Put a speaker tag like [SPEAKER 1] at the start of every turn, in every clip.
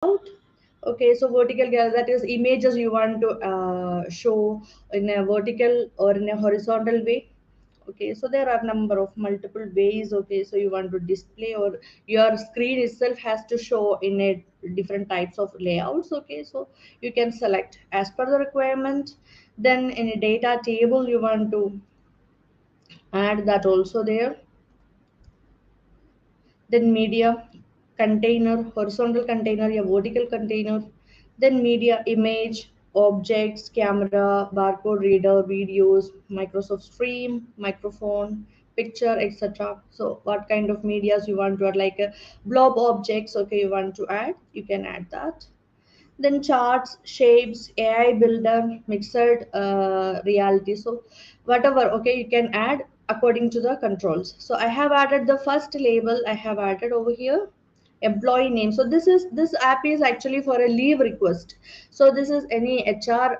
[SPEAKER 1] Okay, so vertical gallery, that is images you want to show in a vertical or in a horizontal way. Okay, so there are number of multiple ways. Okay, so you want to display, or your screen itself has to show in a different types of layouts. Okay, so you can select as per the requirement. Then in a data table you want to add that also there. Then media container, horizontal container, a vertical container. Then media, image, objects, camera, barcode reader, videos, Microsoft Stream, microphone, picture, etc. So what kind of medias you want to add, like a blob objects, okay, you want to add, you can add that. Then charts, shapes, AI builder, mixed reality. So whatever, okay, you can add according to the controls. So I have added the first label, I have added over here employee name. So this app is actually for a leave request. So this is any HR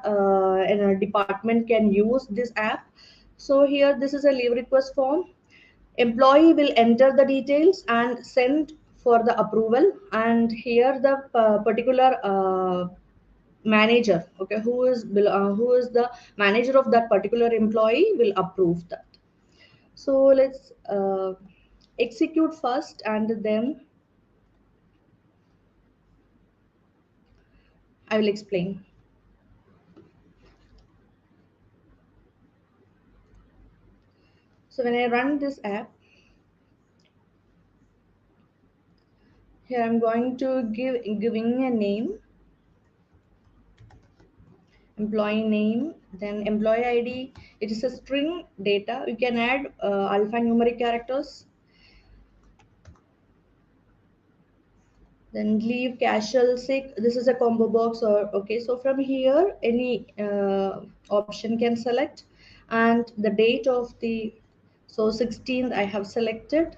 [SPEAKER 1] in a department can use this app. So here this is a leave request form. Employee will enter the details and send for the approval, and here the particular manager, okay, who is the manager of that particular employee will approve that. So let's execute first, and then I will explain. So when I run this app, here I'm going to giving a name, employee name, then employee ID. It is a string data. You can add alphanumeric characters. Then leave, casual, sick. This is a combo box, or okay. So from here, any option can select, and the date of the, so 16th I have selected.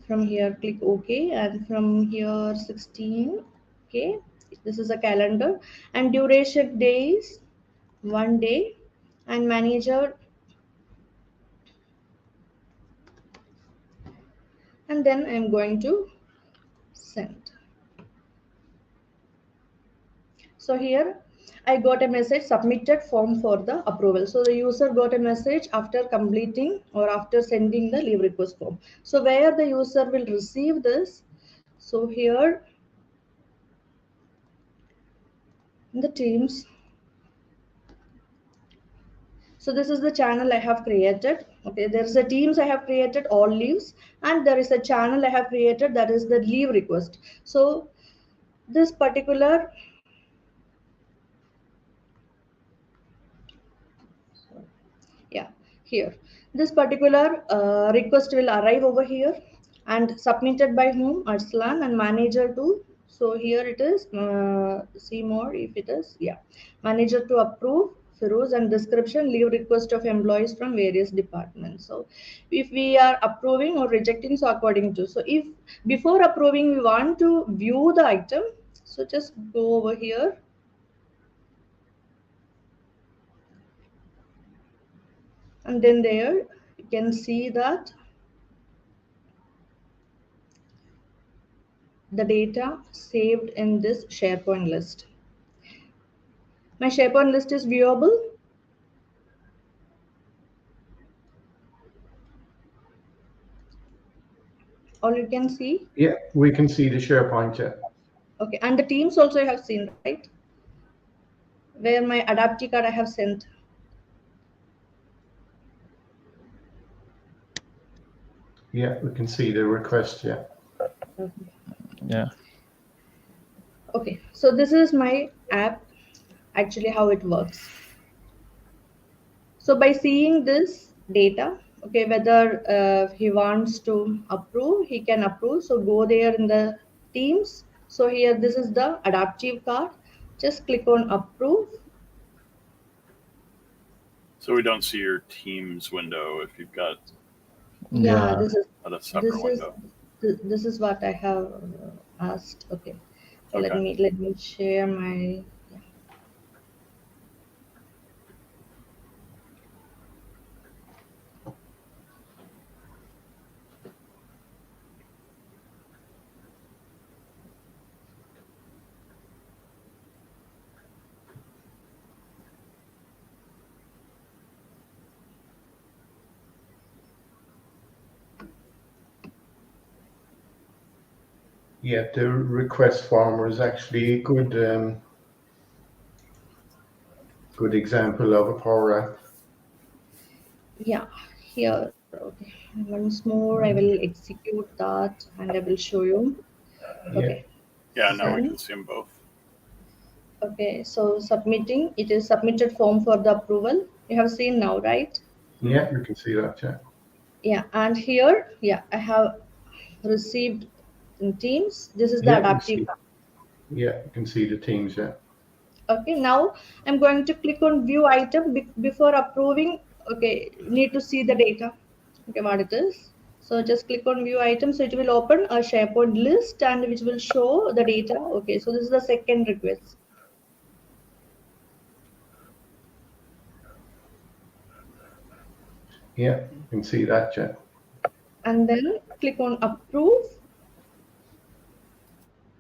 [SPEAKER 1] From here click OK, and from here 16. Okay, this is a calendar, and duration days 1 day, and manager, and then I'm going to send. So here I got a message, submitted form for the approval. So the user got a message after completing or after sending the leave request form. So where the user will receive this, so here in the Teams. So this is the channel I have created. Okay, there is a Teams I have created, all leaves, and there is a channel I have created, that is the leave request. So this particular, yeah, here, this particular request will arrive over here, and submitted by whom? Arslan, and manager to. So here it is, see more if it is, yeah, manager to approve Firoz, and description, leave request of employees from various departments. So if we are approving or rejecting, so according to, so if before approving we want to view the item, so just go over here, and then there you can see that the data saved in this SharePoint list. My SharePoint list is viewable. All you can see.
[SPEAKER 2] Yeah, we can see the SharePoint. Yeah.
[SPEAKER 1] Okay, and the Teams also you have seen, right? Where my adaptive card I have sent.
[SPEAKER 2] Yeah, we can see the request. Yeah.
[SPEAKER 1] Okay.
[SPEAKER 3] Yeah.
[SPEAKER 1] Okay, so this is my app, actually how it works. So by seeing this data, okay, whether he wants to approve, he can approve. So go there in the Teams. So here, this is the adaptive card. Just click on approve.
[SPEAKER 4] So we don't see your Teams window if you've got
[SPEAKER 1] Yeah,
[SPEAKER 3] Yeah.
[SPEAKER 4] a separate window.
[SPEAKER 1] This is what I have asked. Okay, so
[SPEAKER 4] Okay.
[SPEAKER 1] let me share my. Yeah.
[SPEAKER 2] Yeah, the request form was actually a good example of a Power App.
[SPEAKER 1] Yeah, here, okay. Once more, I will execute that and I will show you.
[SPEAKER 2] Yeah,
[SPEAKER 1] Okay,
[SPEAKER 4] Yeah, now we
[SPEAKER 1] then,
[SPEAKER 4] can see them both.
[SPEAKER 1] okay, so submitting, it is submitted form for the approval. You have seen now, right?
[SPEAKER 2] yeah, we can see that. Yeah,
[SPEAKER 1] Yeah, and here, yeah, I have received in Teams. This is the
[SPEAKER 2] yeah, we
[SPEAKER 1] adaptive.
[SPEAKER 2] see. Yeah, you can see the teams. Yeah,
[SPEAKER 1] Okay, now I'm going to click on view item before approving. Okay, need to see the data. Okay, what it is. So just click on view item. So it will open a SharePoint list and which will show the data. Okay, so this is the second request.
[SPEAKER 2] yeah, you can see that. Yeah,
[SPEAKER 1] And then click on approve.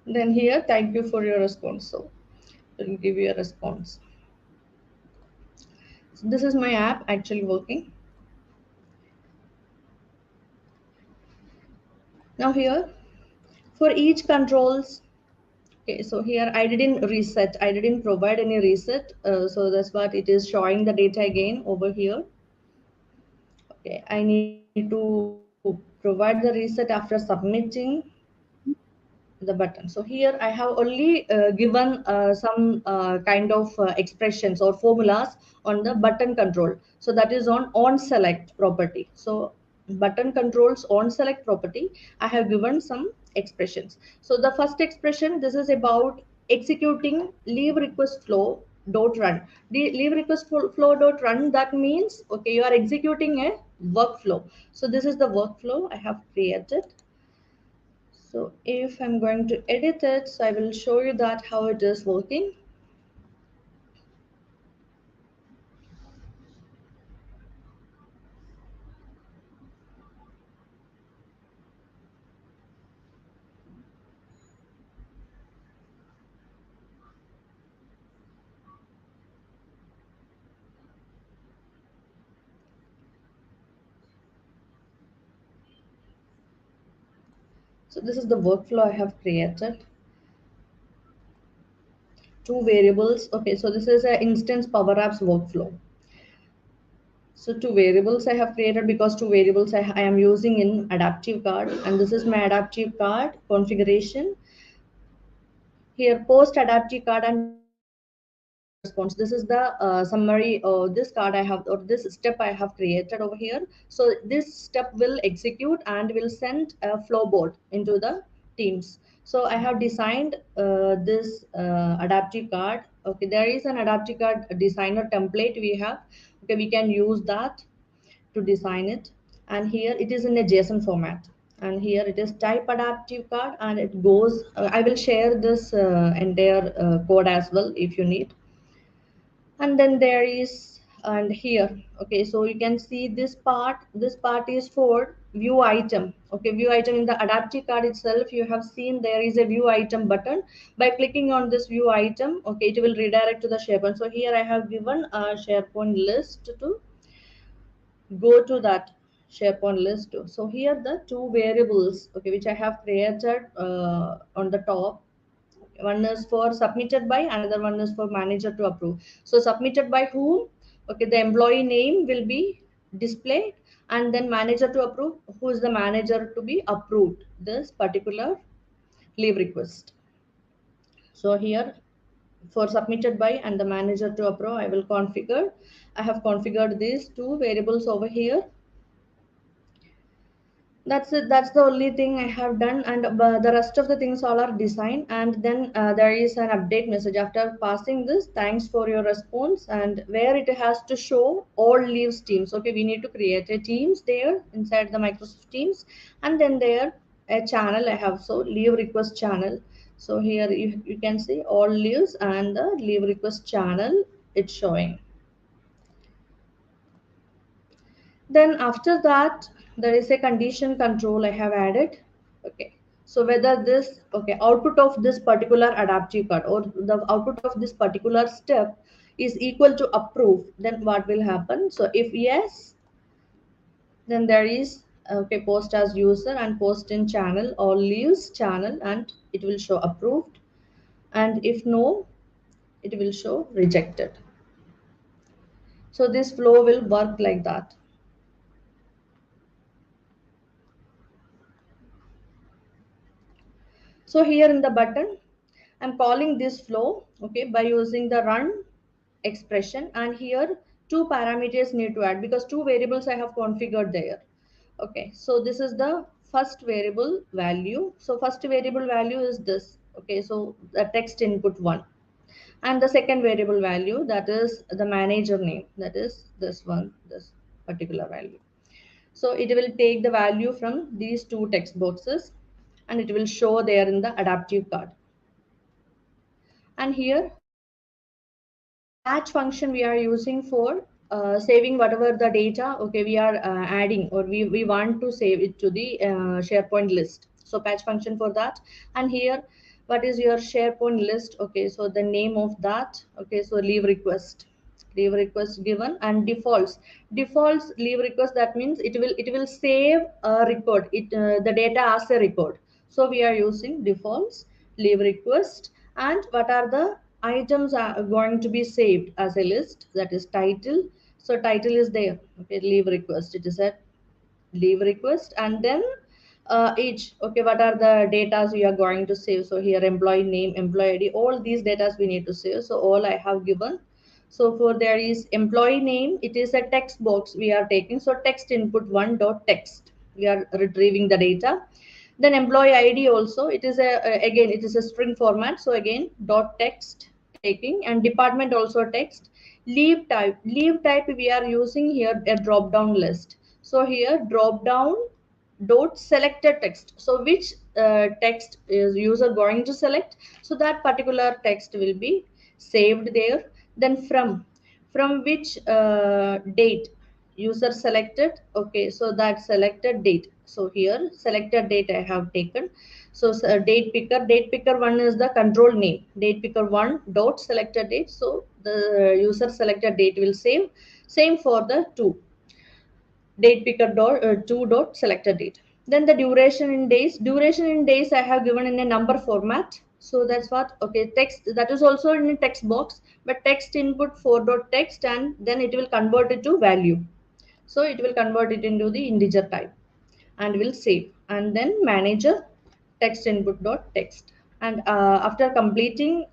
[SPEAKER 1] Then here, thank you for your response. So it will give you a response. So this is my app actually working. Now here, for each controls, okay, so here I didn't reset, I didn't provide any reset. So that's what it is showing the data again over here. Okay, I need to provide the reset after submitting the button. So here I have only given some kind of expressions or formulas on the button control. So that is on select property. So button controls on select property, I have given some expressions. So the first expression, this is about executing leave request flow dot run. The leave request flow dot run, that means okay, you are executing a workflow. So this is the workflow I have created. So if I'm going to edit it, so I will show you that how it is working. So this is the workflow I have created. Two variables. Okay, so this is an instance Power Apps workflow. So two variables I have created because two variables I am using in adaptive card, and this is my adaptive card configuration. Here post adaptive card and response. This is the summary. This card I have, or this step I have created over here. So this step will execute and will send a flow board into the Teams. So I have designed this adaptive card. Okay, there is an adaptive card designer template we have. Okay, we can use that to design it. And here it is in a JSON format, and here it is type adaptive card, and it goes I will share this entire code as well if you need. And then there is, and here, okay, so you can see this part is for view item. Okay, view item in the adaptive card itself, you have seen there is a view item button. By clicking on this view item, okay, it will redirect to the SharePoint. So here I have given a SharePoint list to go to that SharePoint list too. So here the two variables, okay, which I have created on the top. One is for submitted by, another one is for manager to approve. So submitted by whom? Okay, the employee name will be displayed, and then manager to approve, who is the manager to be approved this particular leave request. So here for submitted by and the manager to approve, I will configure. I have configured these two variables over here. That's it. That's the only thing I have done, and the rest of the things all are designed. And then there is an update message after passing this. Thanks for your response, and where it has to show all leaves teams. Okay, we need to create a teams there inside the Microsoft Teams, and then there a channel I have, so leave request channel. So here you can see all leaves and the leave request channel it's showing. Then after that, there is a condition control I have added. Okay. So whether this, okay, output of this particular adaptive card or the output of this particular step is equal to approve, then what will happen? So if yes, then there is Okay, post as user and post in channel or leaves channel, and it will show approved, and if no, it will show rejected. So this flow will work like that. So here in the button, I'm calling this flow, okay, by using the run expression, and here two parameters need to add because two variables I have configured there. Okay, so this is the first variable value. So first variable value is this. Okay, so the text input one, and the second variable value, that is the manager name, that is this one, this particular value. So it will take the value from these two text boxes and it will show there in the adaptive card. And here patch function we are using for saving whatever the data, okay, we are adding, or we want to save it to the SharePoint list. So patch function for that. And here, what is your SharePoint list? Okay, so the name of that, okay, so leave request given, and defaults leave request, that means it will save a record, the data as a record. So we are using defaults leave request. And what are the items are going to be saved as a list? That is title. So title is there, okay, leave request, it is a leave request. And then each, okay, what are the datas we are going to save? So here employee name, employee ID, all these datas we need to save. So all I have given. So for there is employee name, it is a text box we are taking, so text input one dot text, we are retrieving the data. Then employee ID also, it is again it is a string format, so again dot text taking, and department also text. Leave type we are using here a drop down list. So here drop down dot selected text, so which text is user going to select, so that particular text will be saved there. Then from which date user selected, okay, so that selected date, so here selected date I have taken. So date picker one is the control name, date picker one dot selected date, so the user selected date will save. Same for the date picker dot two dot selected date. Then the duration in days I have given in a number format. So that's what, okay, text, that is also in a text box, but text input 4 dot text, and then it will convert it to value. So it will convert it into the integer type and will save. And then manager text input dot text, and after completing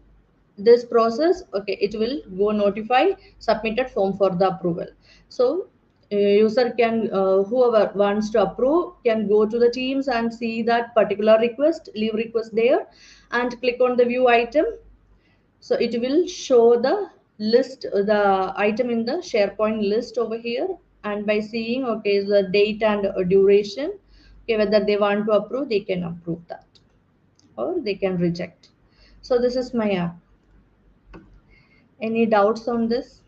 [SPEAKER 1] this process, okay, it will go notify submitted form for the approval. So user can whoever wants to approve can go to the teams and see that particular request, leave request there, and click on the view item. So it will show the list, the item in the SharePoint list over here. And by seeing, okay, the date and duration, okay, whether they want to approve, they can approve that, or they can reject. So this is my app. Any doubts on this?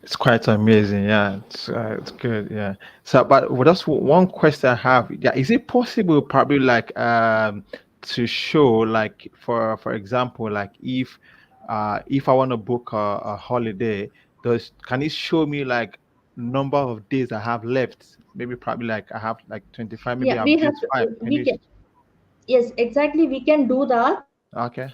[SPEAKER 3] It's quite amazing. Yeah, it's good. Yeah. So, but just one question I have. Yeah, is it possible, probably like to show, like for example, like if I want to book a holiday, can it show me like number of days I have left? Maybe probably like I have like 25. Maybe
[SPEAKER 1] Yeah,
[SPEAKER 3] I've
[SPEAKER 1] we have
[SPEAKER 3] used
[SPEAKER 1] to,
[SPEAKER 3] five. Can
[SPEAKER 1] we
[SPEAKER 3] you?
[SPEAKER 1] can, yes, exactly, we can do that.
[SPEAKER 3] Okay.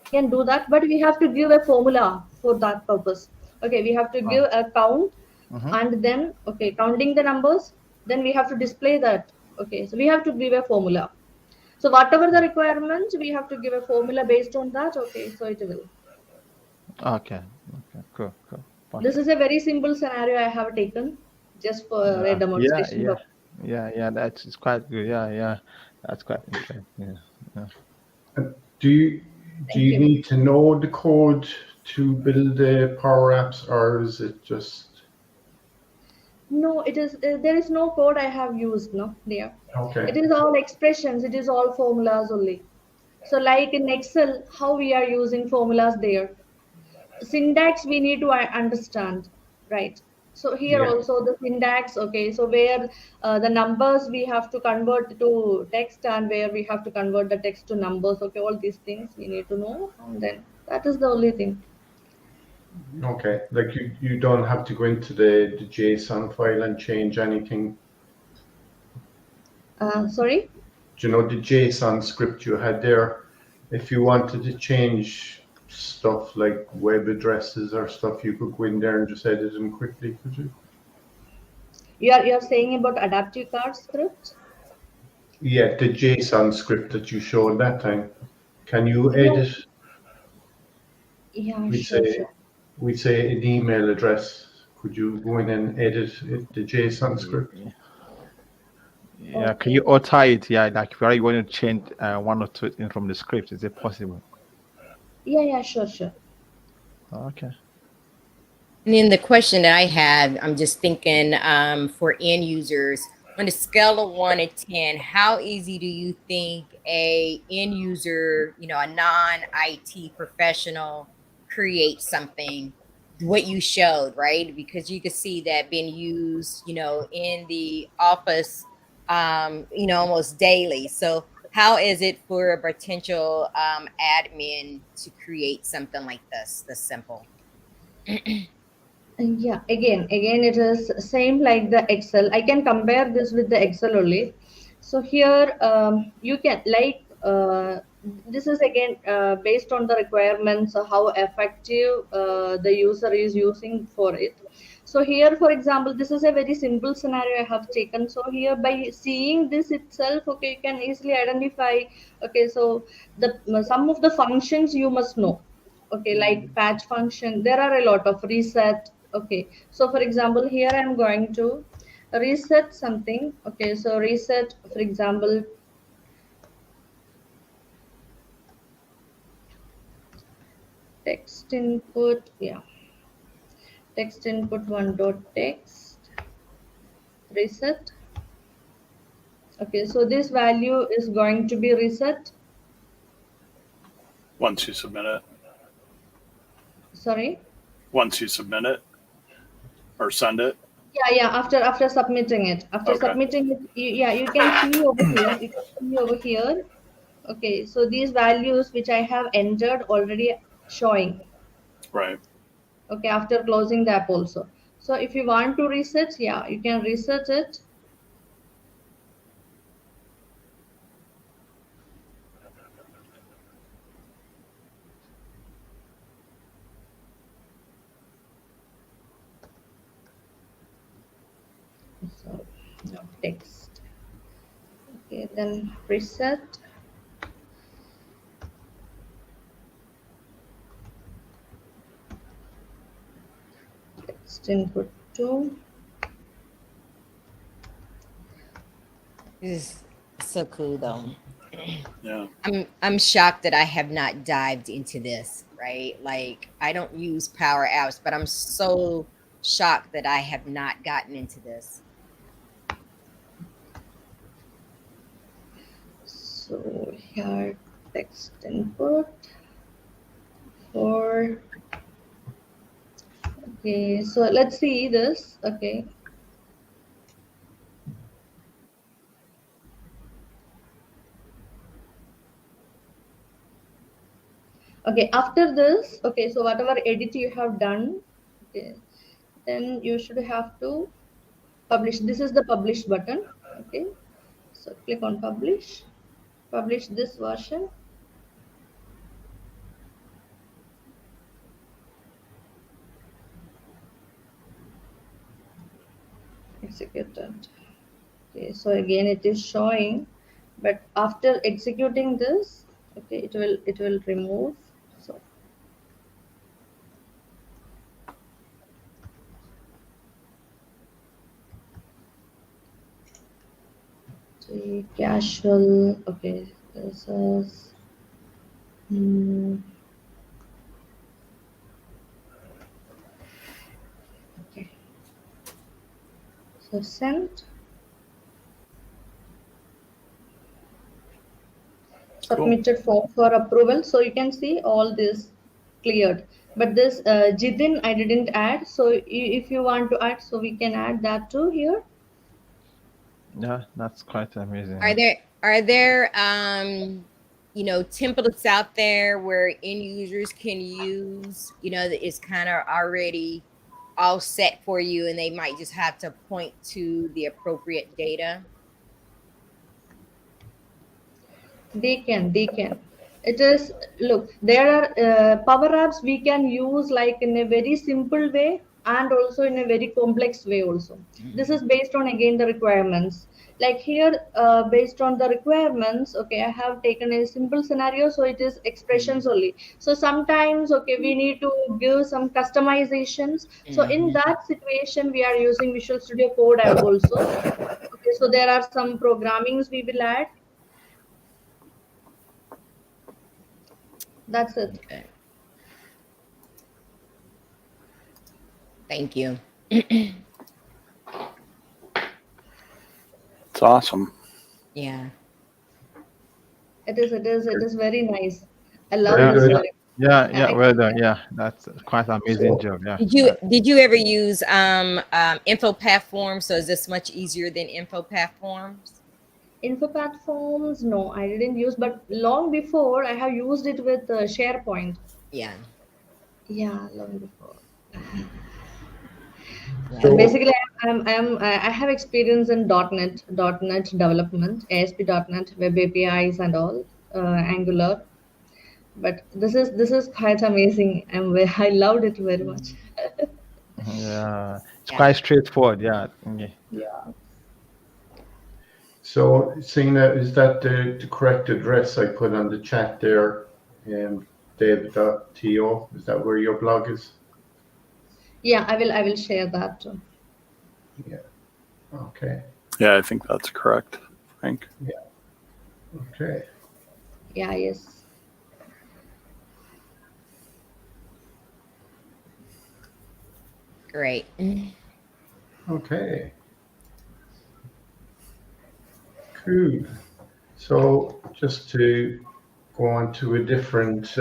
[SPEAKER 1] We can do that, but we have to give a formula for that purpose. Okay, we have to give a count,
[SPEAKER 3] Mm-hmm.
[SPEAKER 1] and then, okay, counting the numbers, then we have to display that. Okay, so we have to give a formula. So whatever the requirements, we have to give a formula based on that. Okay, so it will.
[SPEAKER 3] Okay. Okay. Cool. Cool.
[SPEAKER 1] This
[SPEAKER 3] Perfect.
[SPEAKER 1] is a very simple scenario I have taken just for a
[SPEAKER 3] Yeah. Yeah.
[SPEAKER 1] demonstration.
[SPEAKER 3] Yeah. Yeah. Yeah. That's it's quite good. Yeah. Yeah. That's quite interesting. Yeah. Yeah.
[SPEAKER 2] Do you do
[SPEAKER 1] Thank
[SPEAKER 2] you
[SPEAKER 1] you.
[SPEAKER 2] need to know the code to build the Power Apps, or is it just
[SPEAKER 1] No, it is there is no code I have used, no, there. It
[SPEAKER 2] okay?
[SPEAKER 1] is all expressions, it is all formulas only. So like in Excel, how we are using formulas there. Syntax we need to understand, right? So here
[SPEAKER 2] Yeah.
[SPEAKER 1] also the syntax, okay, so where the numbers we have to convert to text, and where we have to convert the text to numbers, okay, all these things we need to know, and then that is the only thing.
[SPEAKER 2] Okay, like you don't have to go into the JSON file and change anything.
[SPEAKER 1] Sorry?
[SPEAKER 2] Do you know the JSON script you had there? If you wanted to change stuff like web addresses or stuff, you could go in there and just edit them quickly, could you?
[SPEAKER 1] You're saying about adaptive card script?
[SPEAKER 2] Yeah, the JSON script that you showed that time. Can you
[SPEAKER 1] Yeah,
[SPEAKER 2] edit?
[SPEAKER 1] yeah,
[SPEAKER 2] We'd
[SPEAKER 1] sure,
[SPEAKER 2] say
[SPEAKER 1] sure.
[SPEAKER 2] we'd say an email address. Could you go in and edit the JSON script?
[SPEAKER 3] Yeah, can you
[SPEAKER 1] Okay.
[SPEAKER 3] alter it? Yeah, like if you want to change one or two things from the script, is it possible?
[SPEAKER 1] Yeah, yeah, sure, sure.
[SPEAKER 3] Okay.
[SPEAKER 5] And then the question that I have, I'm just thinking for end users, on a scale of 1 to 10, how easy do you think a end user, a non-IT professional create something, what you showed, right? Because you could see that being used, in the office, almost daily. So how is it for a potential admin to create something like this simple?
[SPEAKER 1] Yeah, again, it is same like the Excel. I can compare this with the Excel only. So here, you can this is again based on the requirements, how effective the user is using for it. So here, for example, this is a very simple scenario I have taken. So here, by seeing this itself, okay, you can easily identify. Okay, so the some of the functions you must know. Okay, like patch function, there are a lot of reset. Okay, so for example, here I'm going to reset something. Okay, so reset, for example, text input. Yeah, text input one dot text reset. Okay, so this value is going to be reset.
[SPEAKER 4] Once you submit it.
[SPEAKER 1] Sorry.
[SPEAKER 4] Once you submit it or send it.
[SPEAKER 1] Yeah, after submitting it,
[SPEAKER 4] Okay.
[SPEAKER 1] yeah, you can see over here. You can see over here. Okay, so these values which I have entered already showing.
[SPEAKER 4] Right.
[SPEAKER 1] Okay, after closing the app also. So if you want to reset, yeah, you can reset it. So no text. Okay, then reset. Text input 2.
[SPEAKER 5] This is so cool though.
[SPEAKER 4] Yeah.
[SPEAKER 5] I'm shocked that I have not dived into this, right? Like I don't use Power Apps, but I'm so shocked that I have not gotten into this.
[SPEAKER 1] So here text input for. Okay, so let's see this. Okay. Okay, after this, okay, so whatever edit you have done, okay, then you should have to publish. This is the publish button. Okay, so click on publish this version. Executed. Okay, so again it is showing, but after executing this, okay, it will remove. So the casual. Okay, this is. Okay, so send. Submitted form for approval. So you can see all this cleared. But this Jidin I didn't add. So if you want to add, so we can add that too here.
[SPEAKER 3] Yeah, that's quite amazing.
[SPEAKER 5] Are there templates out there where end users can use, that is kind of already all set for you, and they might just have to point to the appropriate data?
[SPEAKER 1] They can. It is, look, there are power apps we can use like in a very simple way and also in a very complex way also. This is based on again the requirements. Like here, based on the requirements, okay, I have taken a simple scenario, so it is expressions only. So sometimes, okay, we need to give some customizations. So in that situation, we are using Visual Studio Code also. Okay, so there are some programmings we will add. That's it.
[SPEAKER 5] Okay. Thank you.
[SPEAKER 4] It's awesome.
[SPEAKER 5] Yeah.
[SPEAKER 1] It is very nice. I love
[SPEAKER 2] Very
[SPEAKER 1] this
[SPEAKER 2] good.
[SPEAKER 1] very.
[SPEAKER 3] Yeah,
[SPEAKER 1] I,
[SPEAKER 3] well done. Yeah, that's quite an amazing
[SPEAKER 2] So-
[SPEAKER 3] job. Yeah.
[SPEAKER 5] Did you ever use InfoPath forms? So is this much easier than InfoPath forms?
[SPEAKER 1] Infopath forms, no, I didn't use, but long before I have used it with SharePoint.
[SPEAKER 5] Yeah.
[SPEAKER 1] Yeah, long before.
[SPEAKER 2] So-
[SPEAKER 1] Basically, I have experience in .NET development, ASP.NET, Web APIs and all, Angular. But this is quite amazing. I loved it very much.
[SPEAKER 3] Yeah, it's
[SPEAKER 5] Yeah.
[SPEAKER 3] quite straightforward. Yeah. Yeah.
[SPEAKER 1] Yeah.
[SPEAKER 2] So, Seena, is that the correct address I put on the chat there? David.to, is that where your blog is?
[SPEAKER 1] Yeah, I will share that too.
[SPEAKER 2] Okay.
[SPEAKER 4] Yeah, I think that's correct, Frank.
[SPEAKER 2] Okay.
[SPEAKER 1] Yeah, yes.
[SPEAKER 5] Great.
[SPEAKER 2] Okay. Cool. So just to go on to a different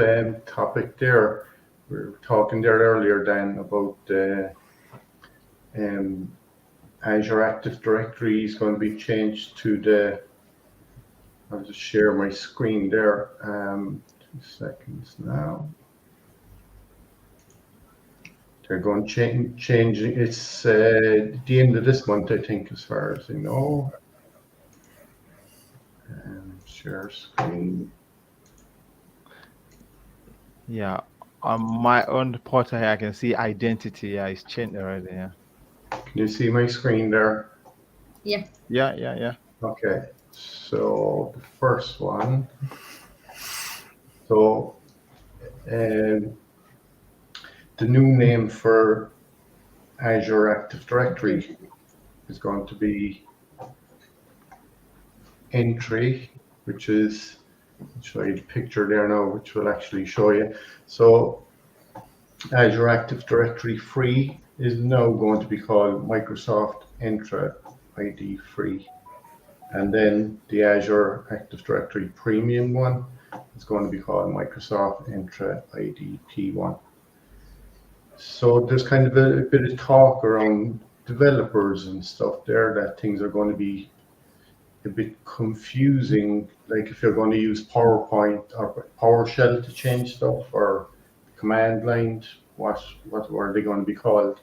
[SPEAKER 2] topic there, we were talking there earlier, Dan, about Azure Active Directory is going to be changed to the, I'll just share my screen there. 2 seconds now. They're going to change. It's the end of this month, I think, as far as I know. Share screen.
[SPEAKER 3] Yeah. On my own portal here, I can see identity. Yeah, it's changed already. Yeah.
[SPEAKER 2] Can you see my screen there?
[SPEAKER 1] Yeah.
[SPEAKER 3] Yeah.
[SPEAKER 2] Okay. So the first one. So the new name for Azure Active Directory is going to be Entry, which is, I'll show you the picture there now, which will actually show you. So Azure Active Directory Free is now going to be called Microsoft Entra ID Free. And then the Azure Active Directory Premium one is going to be called Microsoft Entra ID P1. So there's kind of a bit of talk around developers and stuff there that things are going to be a bit confusing, like if you're going to use PowerPoint or PowerShell to change stuff, or command line, what were they going to be called?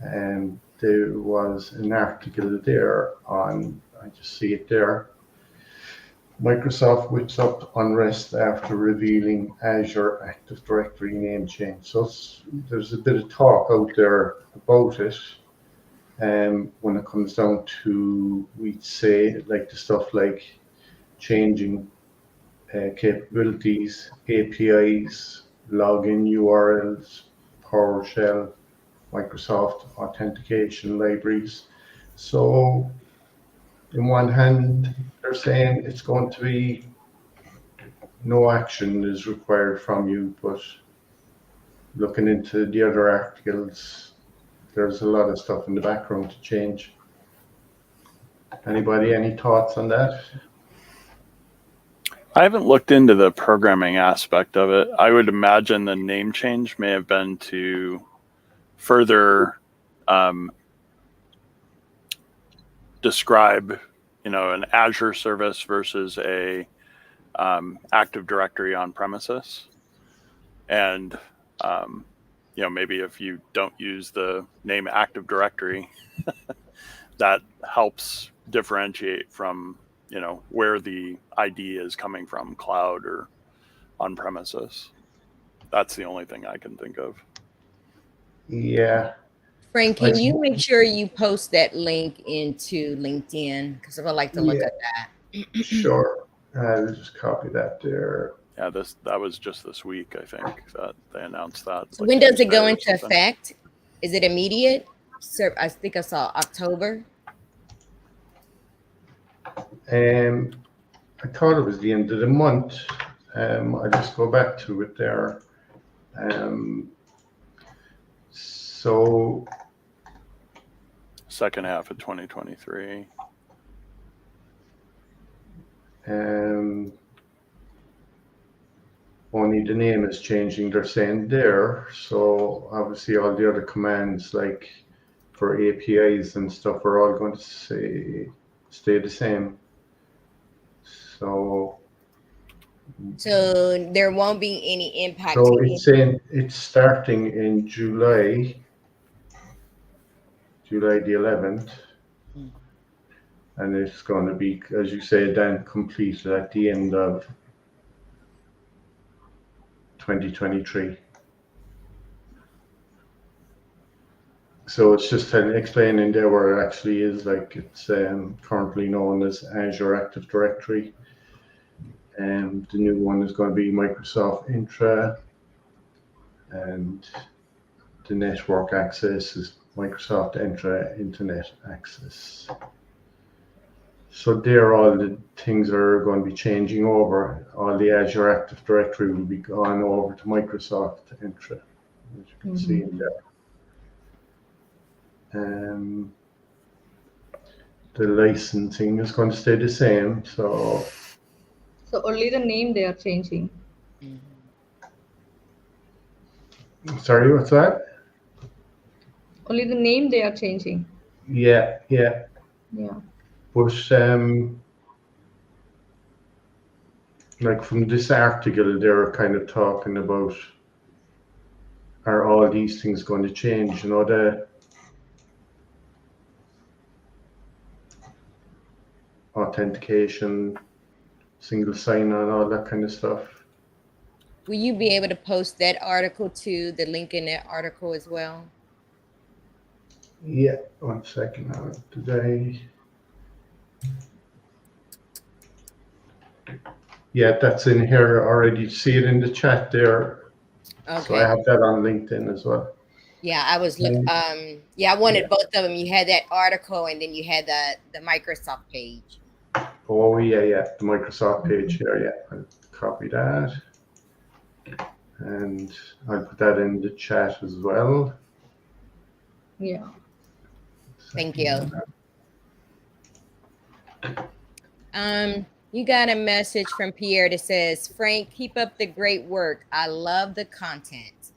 [SPEAKER 2] And there was an article there on, I just see it there, Microsoft whips up unrest after revealing Azure Active Directory name change. So there's a bit of talk out there about it. When it comes down to, we'd say, like the stuff like changing capabilities, APIs, login URLs, PowerShell, Microsoft authentication libraries. So in one hand, they're saying it's going to be no action is required from you, but looking into the other articles, there's a lot of stuff in the background to change. Anybody, any thoughts on that?
[SPEAKER 4] I haven't looked into the programming aspect of it. I would imagine the name change may have been to further describe, an Azure service versus a Active Directory on premises. And, maybe if you don't use the name Active Directory, that helps differentiate from, where the ID is coming from, cloud or on premises. That's the only thing I can think of.
[SPEAKER 2] Yeah.
[SPEAKER 5] Frank, can you make sure you post that link into LinkedIn? Because I would like to look at that.
[SPEAKER 2] Sure. I'll just copy that there.
[SPEAKER 4] Yeah, that was just this week, I think, that they announced that.
[SPEAKER 5] So when does it go into effect? Is it immediate? I think I saw October.
[SPEAKER 2] I thought it was the end of the month. I'll just go back to it there. So
[SPEAKER 4] second half of 2023.
[SPEAKER 2] Only the name is changing, they're saying there. So obviously all the other commands, like for APIs and stuff, are all going to stay the same. So
[SPEAKER 5] there won't be any impact.
[SPEAKER 2] So it's saying it's starting in July the 11th. And it's going to be, as you say, then completed at the end of 2023. So it's just explaining there where it actually is, like it's currently known as Azure Active Directory. And the new one is going to be Microsoft Intra, and the network access is Microsoft Intra Internet Access. So there, all the things are going to be changing over. All the Azure Active Directory will be gone over to Microsoft Intra, as you can see in there. The licensing is going to stay the same. So
[SPEAKER 1] only the name they are changing.
[SPEAKER 2] Sorry, what's that?
[SPEAKER 1] Only the name they are changing.
[SPEAKER 2] Yeah. But like from this article, they're kind of talking about, are all these things going to change? The authentication, single sign-on, all that kind of stuff.
[SPEAKER 5] Will you be able to post that article to the link in that article as well?
[SPEAKER 2] Yeah, 1 second now. Yeah, that's in here already. See it in the chat there. Okay. So I have that on LinkedIn as well.
[SPEAKER 5] Yeah, I was looking. I wanted both of them. You had that article, and then you had the Microsoft page.
[SPEAKER 2] Oh yeah, the Microsoft page here. Yeah, I'll copy that, and I'll put that in the chat as well.
[SPEAKER 1] Yeah.
[SPEAKER 5] Thank you. You got a message from Pierre that says, "Frank, keep up the great work. I love the content."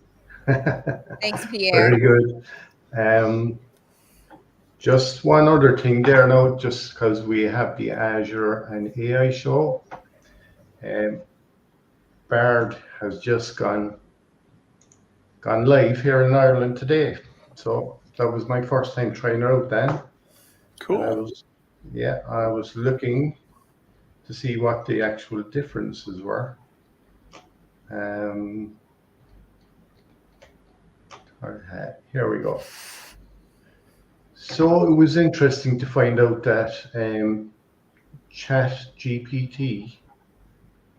[SPEAKER 5] Thanks, Pierre.
[SPEAKER 2] Very good. Just one other thing there now, just because we have the Azure and AI show. Bard has just gone live here in Ireland today. So that was my first time trying it out then.
[SPEAKER 4] Cool.
[SPEAKER 2] I was looking to see what the actual differences were. Here we go. So it was interesting to find out that ChatGPT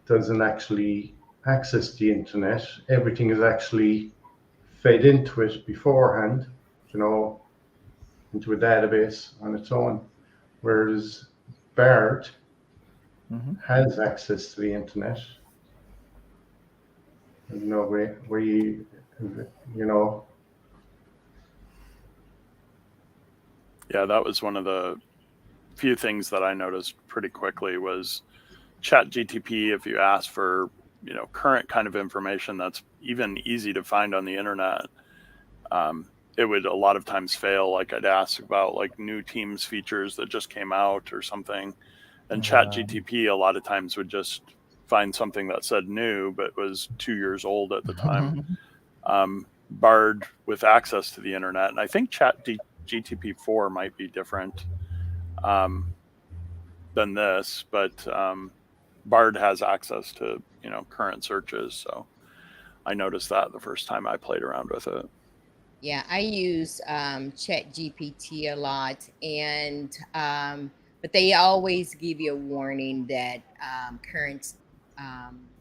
[SPEAKER 2] doesn't actually access the internet. Everything is actually fed into it beforehand, into a database on its own. Whereas Bard has access to the internet.
[SPEAKER 4] Yeah, that was one of the few things that I noticed pretty quickly was ChatGPT. If you ask for, current kind of information that's even easy to find on the internet, it would a lot of times fail. Like I'd ask about like new Teams features that just came out or something, and ChatGPT a lot of times would just find something that said new but was 2 years old at the time. Bard with access to the internet, and I think GTP4 might be different than this, but Bard has access to current searches, so I noticed that the first time I played around with it.
[SPEAKER 5] Yeah, I use Chat GPT a lot, and but they always give you a warning that current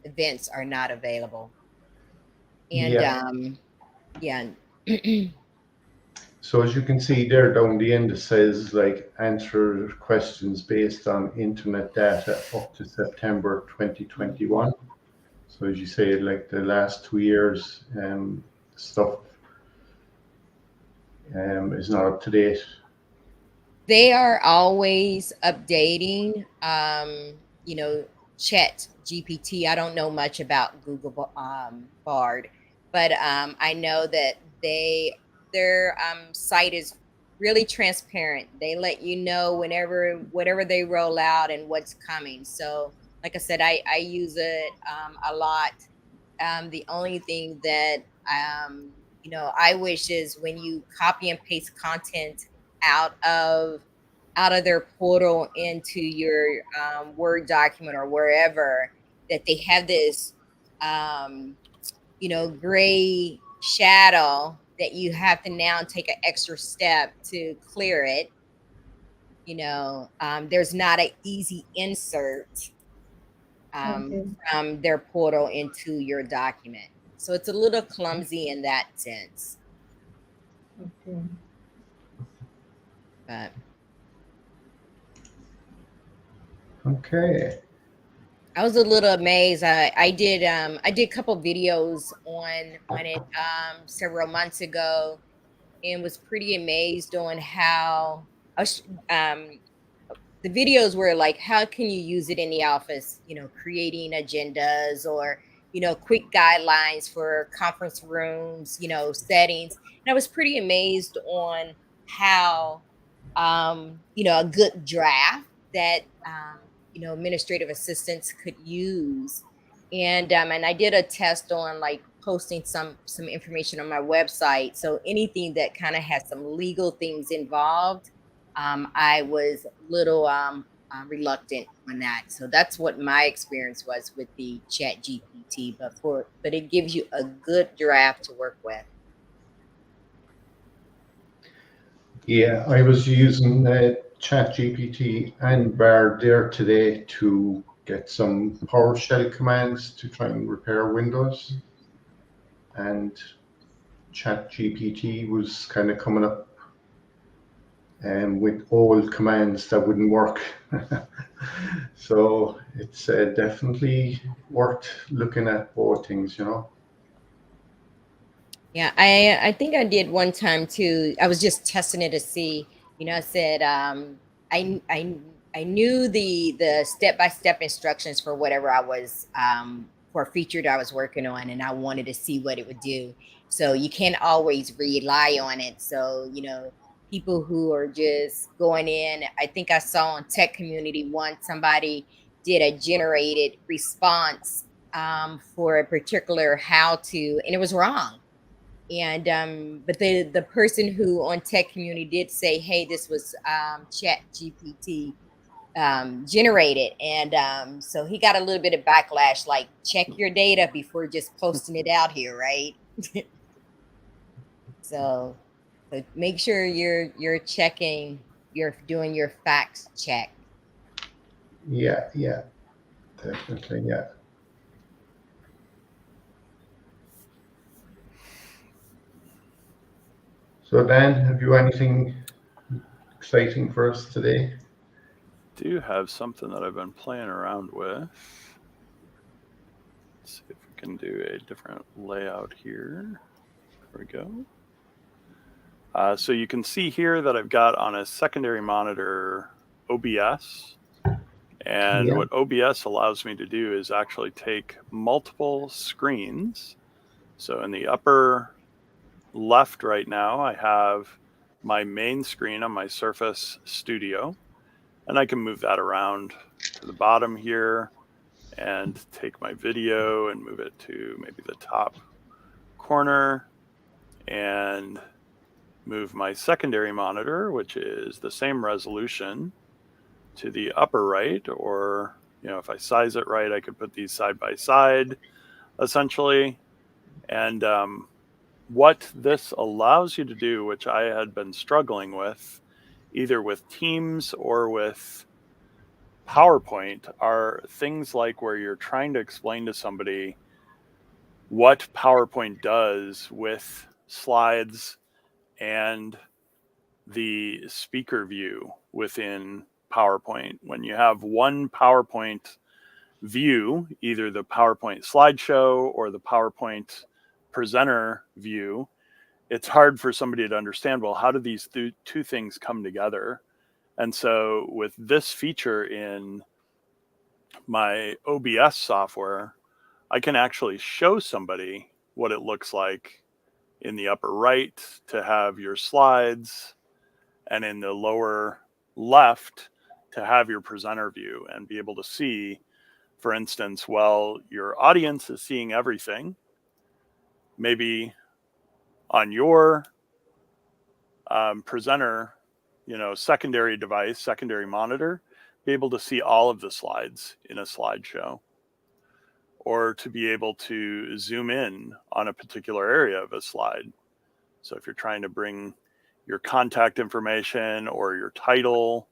[SPEAKER 5] events are not available. And yeah.
[SPEAKER 2] So as you can see there down the end, it says like answer questions based on internet data up to September 2021. So as you say, like the last 2 years, stuff is not up to date.
[SPEAKER 5] They are always updating, Chat GPT. I don't know much about Google Bard, but I know that their site is really transparent. They let you know whatever they roll out and what's coming. So, like I said, I use it a lot. The only thing that I wish is when you copy and paste content out of their portal into your Word document or wherever, that they have this gray shadow that you have to now take an extra step to clear it. There's not an easy insert from their portal into your document. So it's a little clumsy in that sense.
[SPEAKER 1] Okay.
[SPEAKER 5] But
[SPEAKER 2] Okay.
[SPEAKER 5] I was a little amazed. I did a couple videos on it several months ago, and was pretty amazed on how the videos were like, how can you use it in the office, creating agendas or, quick guidelines for conference rooms, settings. And I was pretty amazed on how, a good draft that, administrative assistants could use. And I did a test on like posting some information on my website. So anything that kind of has some legal things involved, I was a little reluctant on that. So that's what my experience was with the Chat GPT. But it gives you a good draft to work with.
[SPEAKER 2] Yeah, I was using ChatGPT and Bard there today to get some PowerShell commands to try and repair Windows. And ChatGPT was kind of coming up with old commands that wouldn't work. So it's definitely worth looking at both things,
[SPEAKER 5] Yeah, I think I did one time too. I was just testing it to see. I said I knew the step-by-step instructions for whatever I was for a feature that I was working on, and I wanted to see what it would do. So you can't always rely on it. So people who are just going in. I think I saw on Tech Community once somebody did a generated response for a particular how to, and it was wrong. And but the person who on Tech Community did say, hey, this was Chat GPT generated, and so he got a little bit of backlash, like check your data before just posting it out here, right? So make sure you're checking, you're doing your facts check.
[SPEAKER 2] Yeah, definitely, yeah. So Dan, have you anything exciting for us today?
[SPEAKER 4] Do have something that I've been playing around with. Let's see if we can do a different layout here. There we go. So you can see here that I've got on a secondary monitor OBS. And what OBS allows me to do is actually take multiple screens. So in the upper left right now, I have my main screen on my Surface Studio, and I can move that around to the bottom here and take my video and move it to maybe the top corner and move my secondary monitor, which is the same resolution, to the upper right. Or, if I size it right, I could put these side by side essentially. And what this allows you to do, which I had been struggling with, either with Teams or with PowerPoint, are things like where you're trying to explain to somebody what PowerPoint does with slides and the speaker view within PowerPoint. When you have one PowerPoint view, either the PowerPoint slideshow or the PowerPoint presenter view, it's hard for somebody to understand, well, how do these two things come together? And so with this feature in my OBS software, I can actually show somebody what it looks like in the upper right to have your slides, and in the lower left to have your presenter view, and be able to see, for instance, well, your audience is seeing everything. Maybe on your presenter, secondary device, secondary monitor, be able to see all of the slides in a slideshow, or to be able to zoom in on a particular area of a slide. So if you're trying to bring your contact information or your title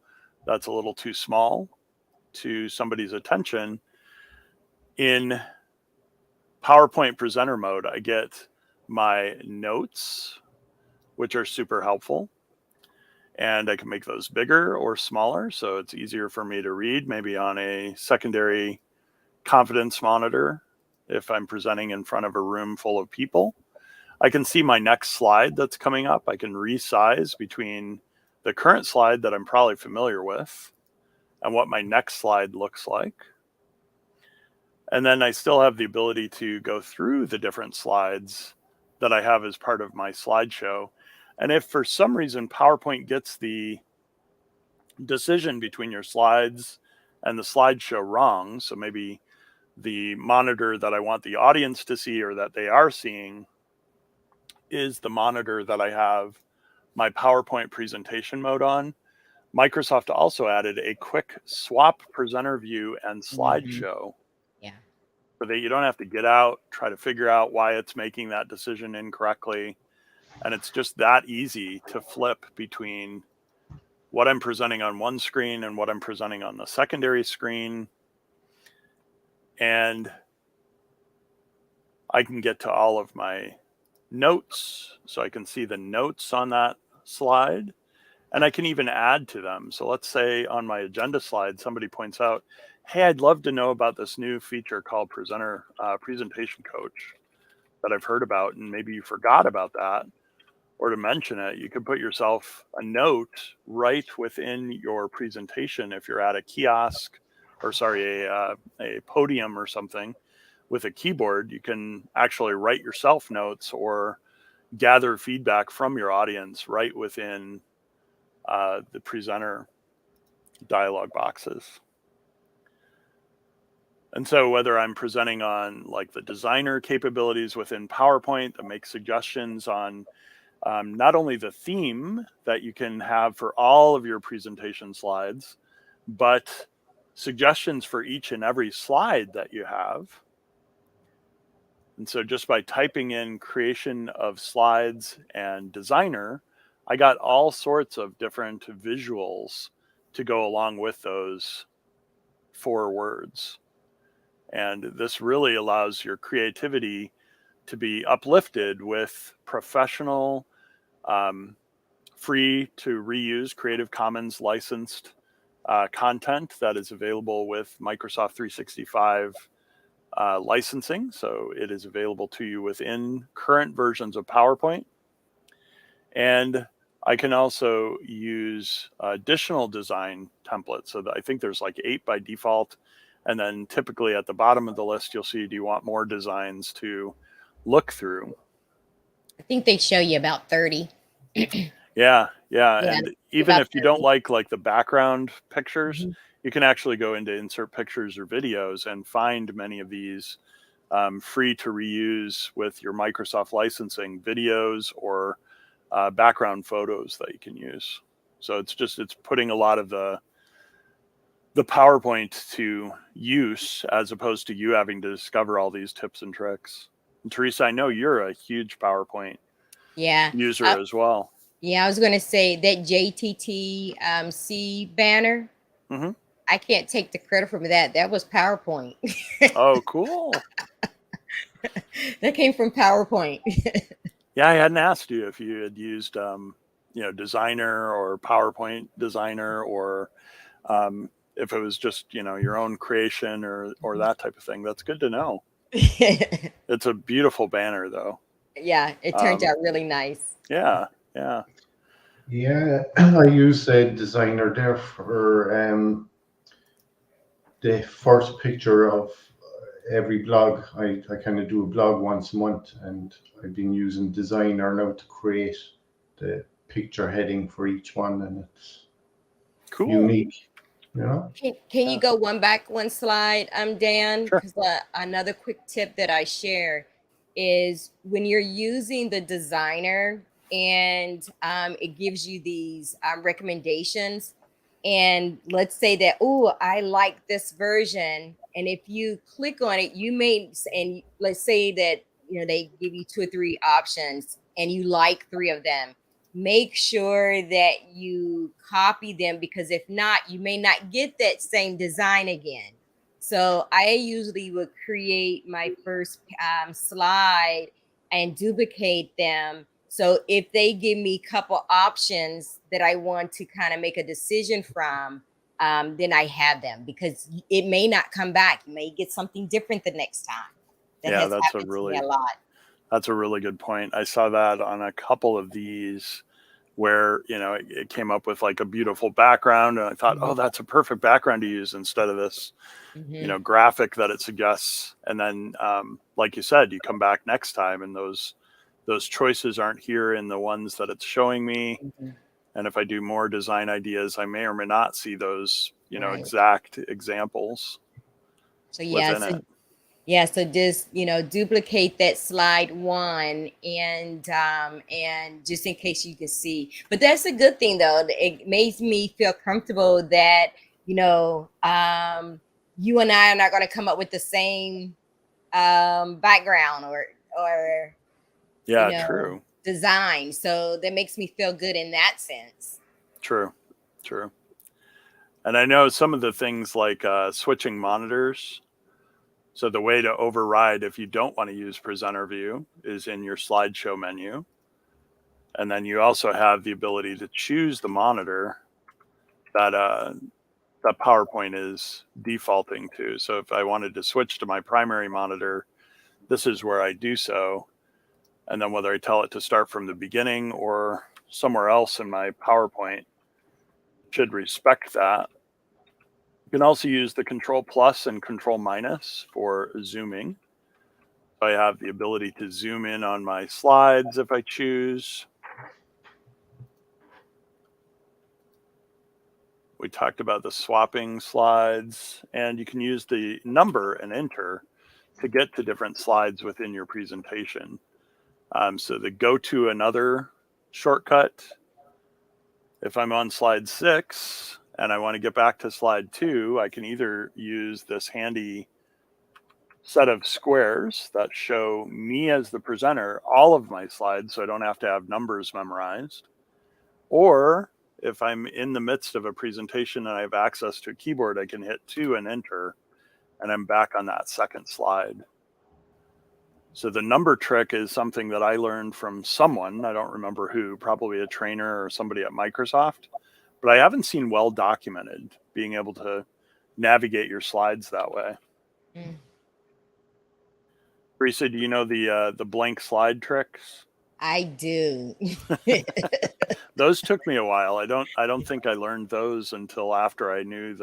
[SPEAKER 4] that's a little too small to somebody's attention, in PowerPoint presenter mode, I get my notes, which are super helpful. And I can make those bigger or smaller, so it's easier for me to read, maybe on a secondary confidence monitor if I'm presenting in front of a room full of people. I can see my next slide that's coming up. I can resize between the current slide that I'm probably familiar with and what my next slide looks like. And then I still have the ability to go through the different slides that I have as part of my slideshow. And if for some reason PowerPoint gets the decision between your slides and the slideshow wrong, so maybe the monitor that I want the audience to see or that they are seeing is the monitor that I have my PowerPoint presentation mode on, Microsoft also added a quick swap presenter view and slideshow.
[SPEAKER 5] Yeah.
[SPEAKER 4] So that you don't have to get out, try to figure out why it's making that decision incorrectly. And it's just that easy to flip between what I'm presenting on one screen and what I'm presenting on the secondary screen. And I can get to all of my notes, so I can see the notes on that slide, and I can even add to them. So let's say on my agenda slide, somebody points out, hey, I'd love to know about this new feature called Presentation Coach that I've heard about, and maybe you forgot about that, or to mention it. You could put yourself a note right within your presentation. If you're at a kiosk, or sorry, a podium or something with a keyboard, you can actually write yourself notes or gather feedback from your audience right within the presenter dialog boxes. And so whether I'm presenting on like the designer capabilities within PowerPoint that make suggestions on not only the theme that you can have for all of your presentation slides, but suggestions for each and every slide that you have. And so just by typing in creation of slides and designer, I got all sorts of different visuals to go along with those 4 words. And this really allows your creativity to be uplifted with professional, free to reuse Creative Commons licensed content that is available with Microsoft 365 licensing. So it is available to you within current versions of PowerPoint. And I can also use additional design templates. So that I think there's like 8 by default. And then typically at the bottom of the list, you'll see, do you want more designs to look through?
[SPEAKER 5] I think they show you about 30.
[SPEAKER 4] Yeah. And even if you don't like the background pictures, you can actually go into insert pictures or videos and find many of these free to reuse with your Microsoft licensing videos or background photos that you can use. So it's putting a lot of the PowerPoint to use as opposed to you having to discover all these tips and tricks. And Teresa, I know you're a huge PowerPoint user as well.
[SPEAKER 5] Yeah, I was going to say that JTTC banner.
[SPEAKER 4] Mm-hmm.
[SPEAKER 5] I can't take the credit from that. That was PowerPoint.
[SPEAKER 4] Oh, cool.
[SPEAKER 5] That came from PowerPoint.
[SPEAKER 4] Yeah, I hadn't asked you if you had used, Designer or PowerPoint Designer, or if it was just, your own creation or that type of thing. That's good to know. It's a beautiful banner, though.
[SPEAKER 5] Yeah, it turned out really nice.
[SPEAKER 4] Yeah.
[SPEAKER 2] Yeah, I use a designer there for the first picture of every blog. I kind of do a blog once a month, and I've been using designer now to create the picture heading for each one, and it's
[SPEAKER 4] Cool.
[SPEAKER 2] unique.
[SPEAKER 5] Can you go one slide, Dan?
[SPEAKER 4] Sure.
[SPEAKER 5] Because another quick tip that I share is when you're using the designer and it gives you these recommendations, and let's say that, oh, I like this version, and if you click on it, and let's say that they give you 2 or 3 options, and you like 3 of them. Make sure that you copy them, because if not, you may not get that same design again. So I usually would create my first slide and duplicate them. So if they give me a couple options that I want to kind of make a decision from, then I have them, because it may not come back. You may get something different the next time. That has happened to me a lot.
[SPEAKER 4] That's a really good point. I saw that on a couple of these where, it came up with like a beautiful background, and I thought, oh, that's a perfect background to use instead of this, graphic that it suggests. And then, like you said, you come back next time and those choices aren't here in the ones that it's showing me. And if I do more design ideas, I may or may not see those, exact examples.
[SPEAKER 5] So so just duplicate that slide 1 and just in case you can see. But that's a good thing, though. It makes me feel comfortable that you and I are not going to come up with the same background or
[SPEAKER 4] true
[SPEAKER 5] design. So that makes me feel good in that sense.
[SPEAKER 4] True. And I know some of the things like switching monitors. So the way to override if you don't want to use presenter view is in your slideshow menu. And then you also have the ability to choose the monitor that PowerPoint is defaulting to. So if I wanted to switch to my primary monitor, this is where I do so. And then whether I tell it to start from the beginning or somewhere else in my PowerPoint, should respect that. You can also use the Control Plus and Control Minus for zooming. I have the ability to zoom in on my slides if I choose. We talked about the swapping slides, and you can use the number and enter to get to different slides within your presentation. So the go to another shortcut, if I'm on slide 6 and I want to get back to slide 2, I can either use this handy set of squares that show me as the presenter all of my slides, so I don't have to have numbers memorized. Or if I'm in the midst of a presentation and I have access to a keyboard, I can hit 2 and enter, and I'm back on that second slide. So the number trick is something that I learned from someone, I don't remember who, probably a trainer or somebody at Microsoft, but I haven't seen well documented being able to navigate your slides that way. Teresa, do you know the blank slide tricks?
[SPEAKER 5] I do.
[SPEAKER 4] Those took me a while. I don't think I learned those until after I knew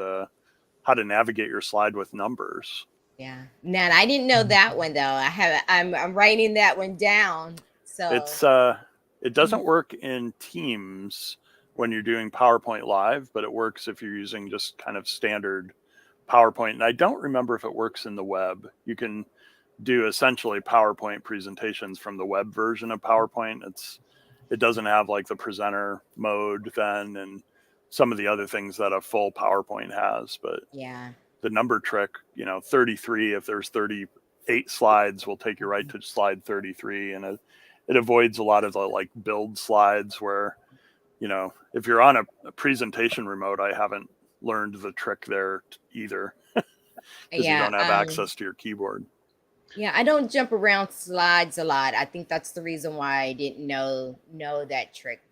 [SPEAKER 4] how to navigate your slide with numbers.
[SPEAKER 5] Yeah. Now I didn't know that one though. I'm writing that one down. So
[SPEAKER 4] it doesn't work in Teams, when you're doing PowerPoint Live, but it works if you're using just kind of standard PowerPoint. And I don't remember if it works in the web. You can do essentially PowerPoint presentations from the web version of PowerPoint. It doesn't have like the presenter mode then and some of the other things that a full PowerPoint has, but
[SPEAKER 5] Yeah.
[SPEAKER 4] the number trick, 33, if there's 38 slides, will take you right to slide 33. And it avoids a lot of the like build slides where, if you're on a presentation remote, I haven't learned the trick there either because you
[SPEAKER 5] Yeah.
[SPEAKER 4] don't have access to your keyboard.
[SPEAKER 5] Yeah, I don't jump around slides a lot. I think that's the reason why I didn't know that trick.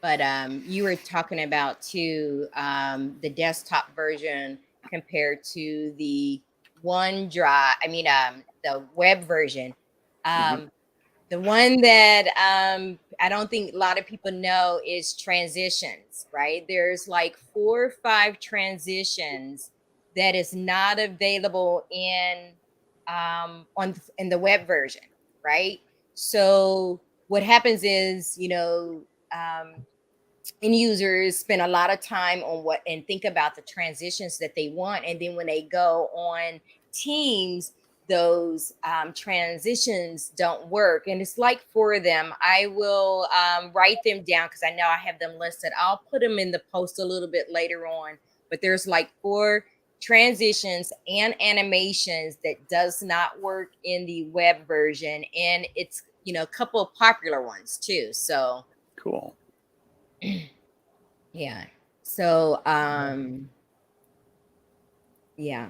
[SPEAKER 5] But you were talking about too the desktop version compared to the OneDrive. I mean, the web version. The one that I don't think a lot of people know is transitions, right? There's like 4 or 5 transitions that is not available in in the web version, right? So what happens is, end users spend a lot of time on what and think about the transitions that they want, and then when they go on Teams, those transitions don't work. And it's like for them, I will write them down because I know I have them listed. I'll put them in the post a little bit later on, but there's like 4 transitions and animations that does not work in the web version, and it's a couple of popular ones too. So
[SPEAKER 4] Cool.
[SPEAKER 5] yeah. So yeah.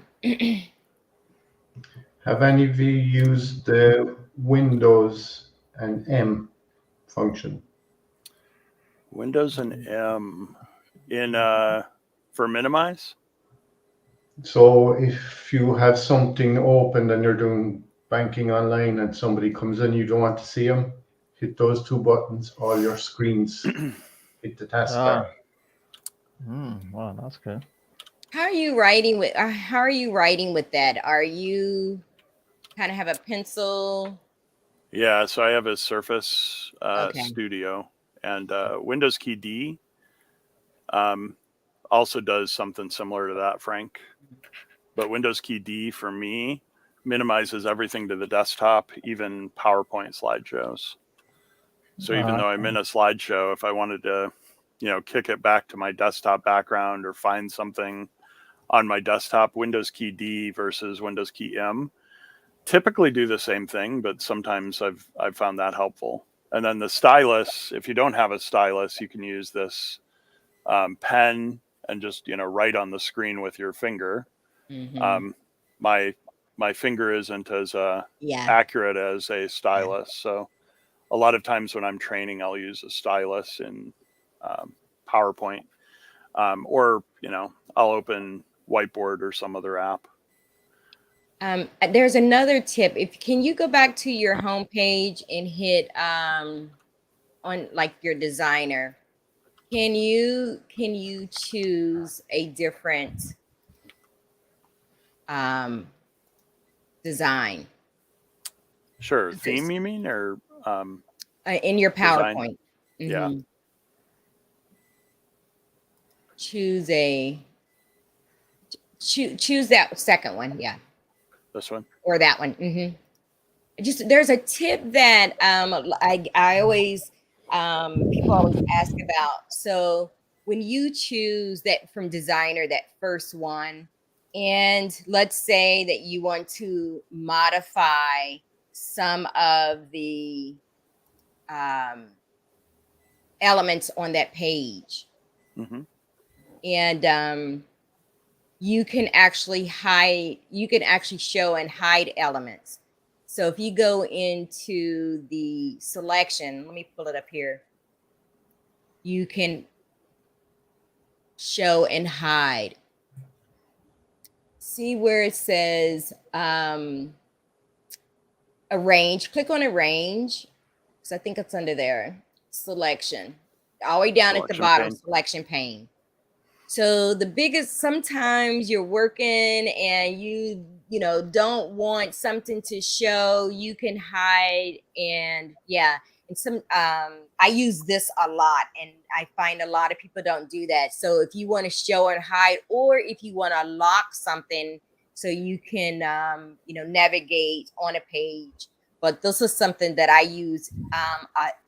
[SPEAKER 2] Have any of you used the Windows and M function?
[SPEAKER 4] Windows and M in for minimize.
[SPEAKER 2] So if you have something open and you're doing banking online and somebody comes in, you don't want to see them, hit those 2 buttons, all your screens hit the taskbar.
[SPEAKER 3] Wow, that's good.
[SPEAKER 5] How are you writing with that? Are you kind of have a pencil?
[SPEAKER 4] Yeah, so I have a Surface
[SPEAKER 5] Okay.
[SPEAKER 4] Studio, and Windows key D also does something similar to that, Frank. But Windows key D for me minimizes everything to the desktop, even PowerPoint slideshows. So even though I'm in a slideshow, if I wanted to, kick it back to my desktop background or find something on my desktop, Windows key D versus Windows key M typically do the same thing, but sometimes I've found that helpful. And then the stylus, if you don't have a stylus, you can use this pen and just write on the screen with your finger. My finger isn't as accurate as a stylus, so a lot of times when I'm training, I'll use a stylus in PowerPoint, or I'll open Whiteboard or some other app.
[SPEAKER 5] There's another tip. Can you go back to your home page and hit on like your designer? Can you choose a different design?
[SPEAKER 4] Sure. Theme, you mean, or
[SPEAKER 5] in your PowerPoint?
[SPEAKER 4] Yeah.
[SPEAKER 5] Choose that second one. Yeah.
[SPEAKER 4] This one
[SPEAKER 5] or that one. Just there's a tip that I always people always ask about. So when you choose that from designer, that first one, and let's say that you want to modify some of the elements on that page, and you can actually show and hide elements. So if you go into the selection, let me pull it up here. You can show and hide. See where it says arrange. Click on arrange, because I think it's under there. Selection. All the way down at the bottom, selection pane. So the biggest, sometimes you're working and you don't want something to show, you can hide, and and some I use this a lot, and I find a lot of people don't do that. So if you want to show and hide, or if you want to lock something so you can navigate on a page. But this is something that I use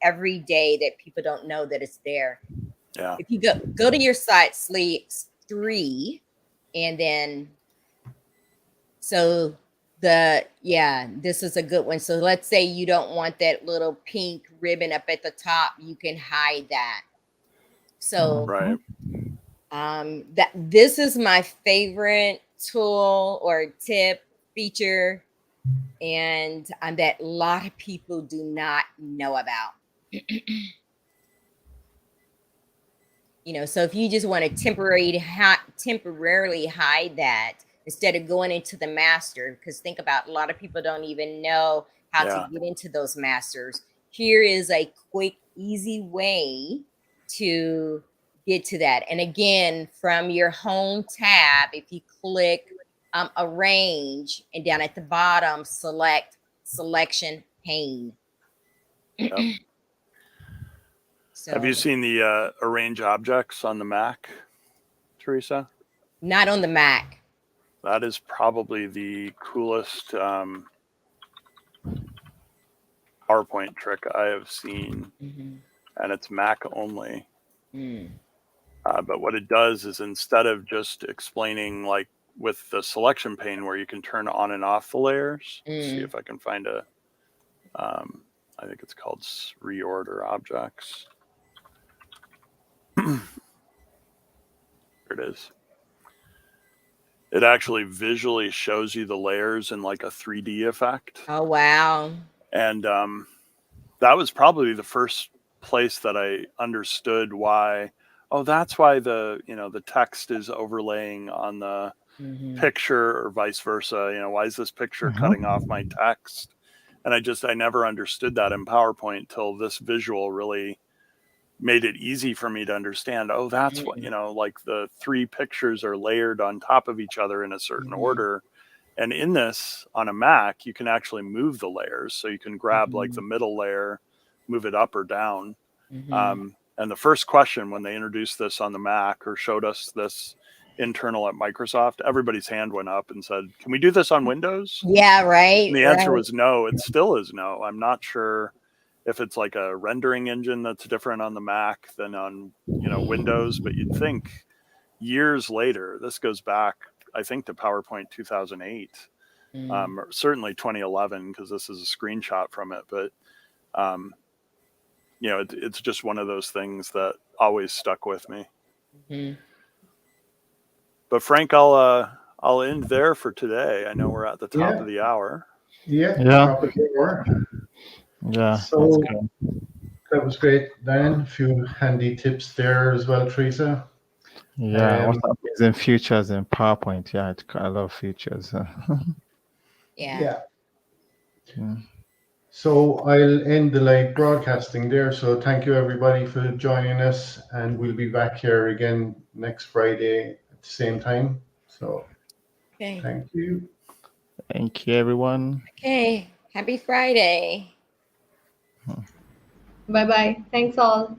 [SPEAKER 5] every day that people don't know that it's there.
[SPEAKER 4] Yeah.
[SPEAKER 5] If you go to your site, Sleeps 3, and then this is a good one. So let's say you don't want that little pink ribbon up at the top, you can hide that. So
[SPEAKER 4] Right.
[SPEAKER 5] this is my favorite tool or tip feature, and that a lot of people do not know about. So if you just want to temporarily hide that instead of going into the master, because think about, a lot of people don't even know how to get into those masters. Here is a quick, easy way to get to that. And again, from your home tab, if you click arrange, and down at the bottom, select selection pane.
[SPEAKER 4] Yep.
[SPEAKER 5] So,
[SPEAKER 4] have you seen the arrange objects on the Mac, Teresa?
[SPEAKER 5] Not on the Mac.
[SPEAKER 4] That is probably the coolest PowerPoint trick I have seen, and it's Mac only. But what it does is, instead of just explaining like with the selection pane where you can turn on and off the layers, see if I can find I think it's called reorder objects. Here it is. It actually visually shows you the layers in like a 3D effect.
[SPEAKER 5] Oh, wow.
[SPEAKER 4] And that was probably the first place that I understood why, that's why the text is overlaying on the picture, or vice versa. Why is this picture cutting off my text? And I never understood that in PowerPoint till this visual really made it easy for me to understand. That's what, like the 3 pictures are layered on top of each other in a certain order. And in this, on a Mac, you can actually move the layers. So you can grab like the middle layer, move it up or down. And the first question when they introduced this on the Mac, or showed us this internal at Microsoft, everybody's hand went up and said, can we do this on Windows?
[SPEAKER 5] Yeah, right.
[SPEAKER 4] And the answer was no. It still is no. I'm not sure if it's like a rendering engine that's different on the Mac than on Windows, but you'd think years later, this goes back, I think, to PowerPoint 2008, or certainly 2011, because this is a screenshot from it. But it's just one of those things that always stuck with me. But Frank, I'll end there for today. I know we're at the top of the hour.
[SPEAKER 2] Top of the hour. So that was great, Dan. A few handy tips there as well, Teresa.
[SPEAKER 3] What's amazing features in PowerPoint? It's got a lot of features.
[SPEAKER 2] So I'll end the live broadcasting there. So thank you everybody for joining us, and we'll be back here again next Friday at the same time. So thank you.
[SPEAKER 3] Thank you, everyone.
[SPEAKER 5] Okay. Happy Friday.
[SPEAKER 1] Bye bye. Thanks all.